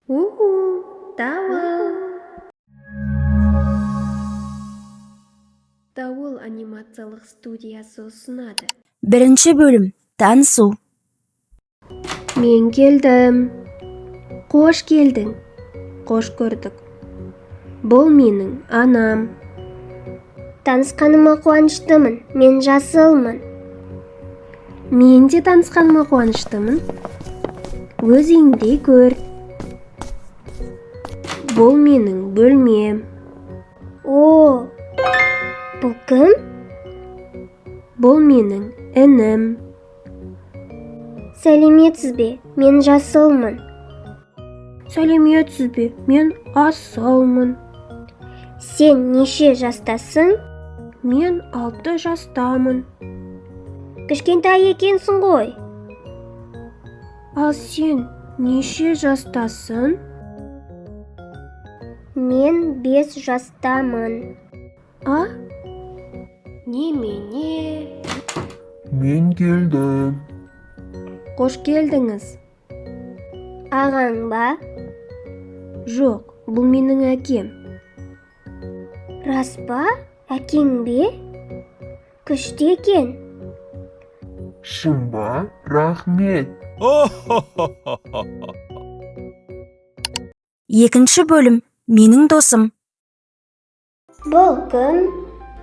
Дауыл. Дауыл анимациялық студиясы ұсынады. Бірінші бөлім. Танысу. Мен келдім. Қош келдің. Қош көрдік. Бұл менің анам. Танысқаныма қуаныштымын. Мен Жасылмын. Мен де танысқаныма қуаныштымын. Өз үйіңдей көр. Бұл менің бөлмем. О, бұл кім? Бұл менің інім. Сәлеметсіз бе? Мен Жасылмын. Сәлеметсіз бе? Мен Асылмын. Сен неше жастасың? Мен 6 жастамын. Кішкентай екенсің ғой. Ал сен неше жастасың? Мен 5 жастамын. А? Немене? Мен келдім. Қош келдіңіз. Ағаң ба? Жоқ, бұл менің әкем. Рас па? Әкең бе? Күшті екен. Шын ба? Рахмет. Екінші бөлім. Менің досым. Бұл кім?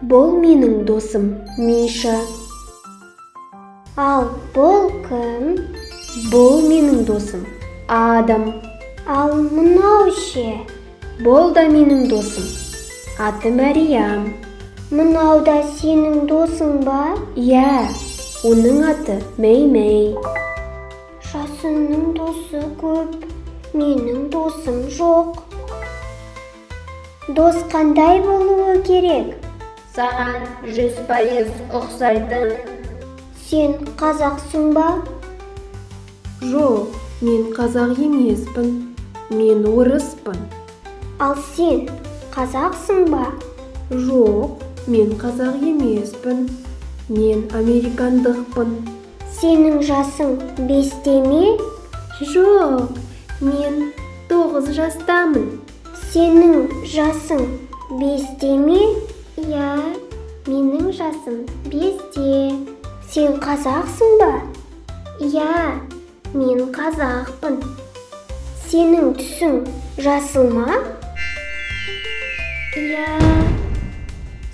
Бұл менің досым, Миша. Ал бұл кім? Бұл менің досым, Адам. Ал мынау ше? Бұл да менің досым, аты Мәриям. Мынау да сенің досың ба? Иә, оның аты Мей-Мей. Жасынның досы көп, менің досым жоқ. Дос қандай болуы керек? Саған 100% ұқсайды. Сен қазақсың ба? Жоқ, мен қазақ емеспін, мен орыспын. Ал сен қазақсың ба? Жоқ, мен қазақ емеспін, мен американдықпын. Сенің жасың 5-те ме? Жоқ, мен 9 жастамын. Сенің жасың 5-те ме? Иә, менің жасым 5-те. Сен қазақсың ба? Иә, мен қазақпын. Сенің түсің жасыл ма? Иә.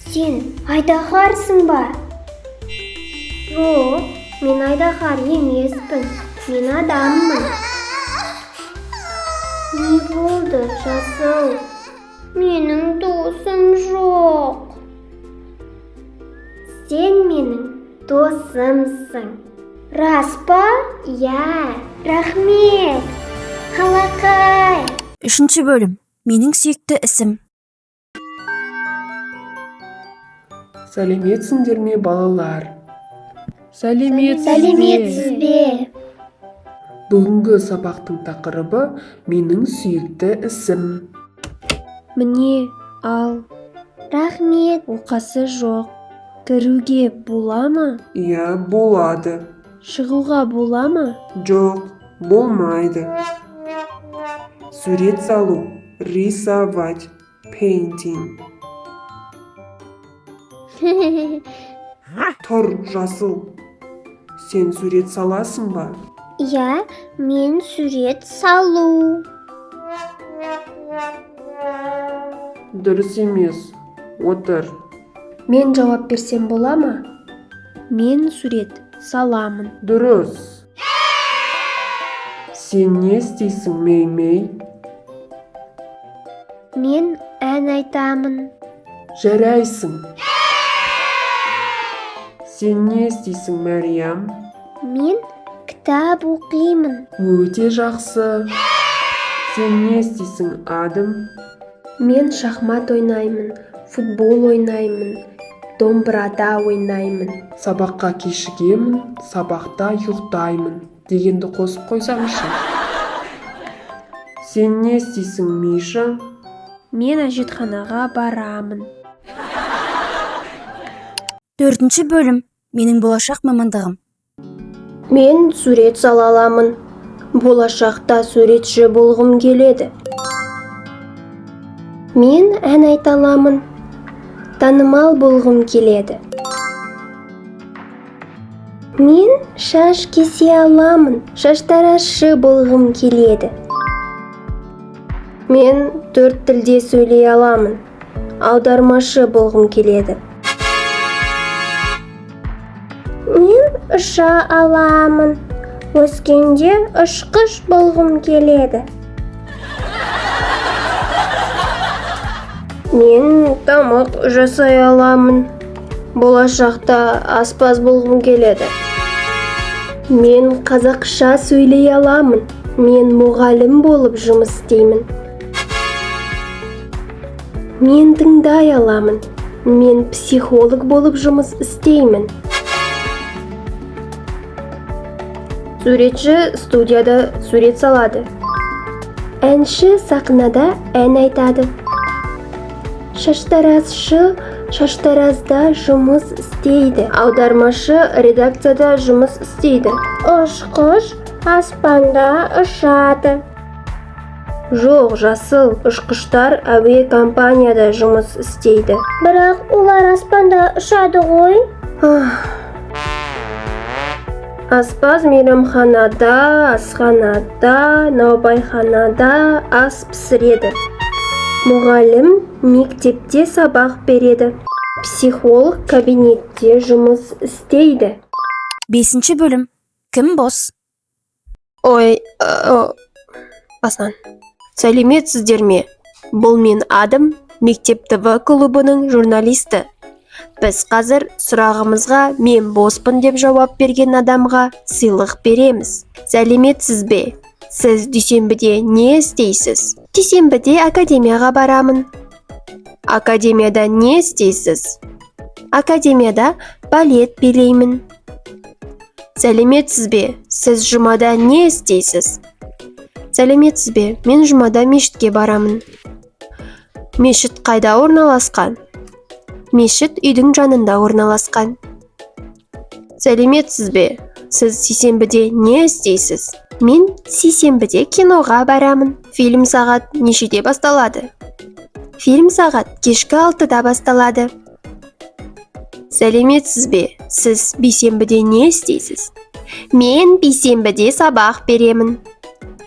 Сен айдаһарсың ба? Жоқ, мен айдаһар емеспін. Мен адаммын. Не болды, Жасыл? Менің досым жоқ. Сен менің досымсың. Рас па? Иә, рахмет. Қалақай. Үшінші бөлім. Менің сүйікті ісім. Сәлеметсіңдер ме, балалар? Сәлеметсіз бе? Бүгінгі сабақтың тақырыбы менің сүйікті ісім. Міне, ал, Рахмет. оқасы жоқ. Кіруге бола ма? Иә, болады. Шығуға бола ма? Жоқ, болмайды. Сурет салу. Рисовать. Painting. Тұр, Жасыл. Сен сурет саласың ба? Иә, мен сурет салу. Дұрыс емес. Отыр. Мен жауап берсем бола ма? Мен сурет саламын. Дұрыс. Сен не істейсің, Мей-Мей? Мен ән айтамын. Жарайсың. Сен не істейсің, Мәриям? Мен кітап оқимын. Өте жақсы. Сен не істейсің, Адам? Мен шахмат ойнаймын, футбол ойнаймын, домбырада ойнаймын. Сабаққа кешігемін, сабақта ұйықтаймын дегенді қосып қойсаңшы. Сен не істейсің, Миша? Мен әжетханаға барамын. Төртінші бөлім. Менің болашақ мамандығым. Мен сурет сала аламын. Болашақта суретші болғым келеді. Мен ән айта аламын. Танымал болғым келеді. Мен шаш кесе аламын. Шаштаразшы болғым келеді. Мен 4 тілде сөйлей аламын. Аудармашы болғым келеді. Мен ұша аламын. Өскенде ұшқыш болғым келеді. Мен тамақ жасай аламын. Болашақта аспаз болғым келеді. Мен қазақша сөйлей аламын. Мен мұғалім болып жұмыс істеймін. Мен тыңдай аламын. Мен психолог болып жұмыс істеймін. Суретші студияда сурет салады. Әнші сахнада ән айтады. Шаштаразшы шаштаразда жұмыс істейді. Аудармашы редакцияда жұмыс істейді. Ұшқыш аспанда ұшады. Жоқ, жасыл, ұшқыштар әуе компанияда жұмыс істейді. Бірақ олар аспанда ұшады ғой. Аспаз мейрамханада, асханада, наубайханада ас пісіреді. Мұғалім мектепте сабақ береді. Психолог кабинетте жұмыс істейді. 5 бөлім. Кім бос? Ой, басан. Сәлеметсіздер ме? Бұл мен Адам, Мектеп ТВ клубының журналисті. Біз қазір сұрағымызға мен боспын деп жауап берген адамға сыйлық береміз. Сәлеметсіз бе? Сіз дүйсенбіде не істейсіз? Дүйсенбіде академияға барамын. Академияда не істейсіз? Академияда балет билеймін. Сәлеметсіз бе? Сіз жұмада не істейсіз? Сәлеметсіз бе? Мен жұмада мешітке барамын. Мешіт қайда орналасқан? Мешіт үйдің жанында орналасқан. Сәлеметсіз бе? Сіз сейсенбіде не істейсіз? Мен сейсенбіде киноға барамын. Фильм сағат нешеде басталады? Фильм сағат кешкі 6-да басталады. Сәлеметсіз бе? Сіз бейсенбіде не істейсіз? Мен бейсенбіде сабақ беремін.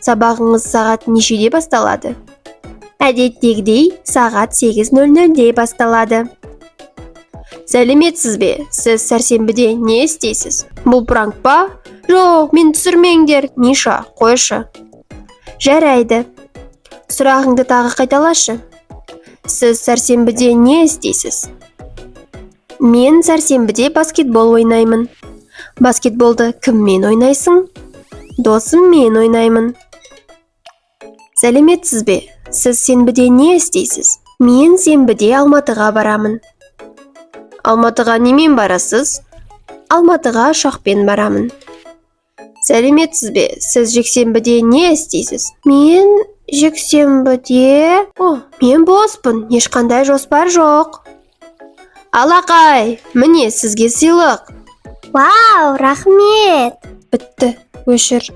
Сабағыңыз сағат нешеде басталады? Әдеттегідей сағат 8:00-де басталады. Сәлеметсіз бе? Сіз сәрсенбіде не істейсіз? Бұл пранк па? Жоқ, мен түсірмеңдер. Миша, қойшы. Жарайды. Сұрағыңды тағы қайталашы. Сіз сәрсенбіде не істейсіз? Мен сәрсенбіде баскетбол ойнаймын. Баскетболды кіммен ойнайсың? Досым мен ойнаймын. Сәлеметсіз бе? Сіз сенбіде не істейсіз? Мен сенбіде Алматыға барамын. Алматыға немен барасыз? Алматыға ұшақпен барамын. Сәлеметсіз бе? Сіз жексенбіде не істейсіз? Мен жексенбіде... мен боспын, ешқандай жоспар жоқ. Алақай, міне сізге сыйлық. Вау, рахмет. Бітті, өшір.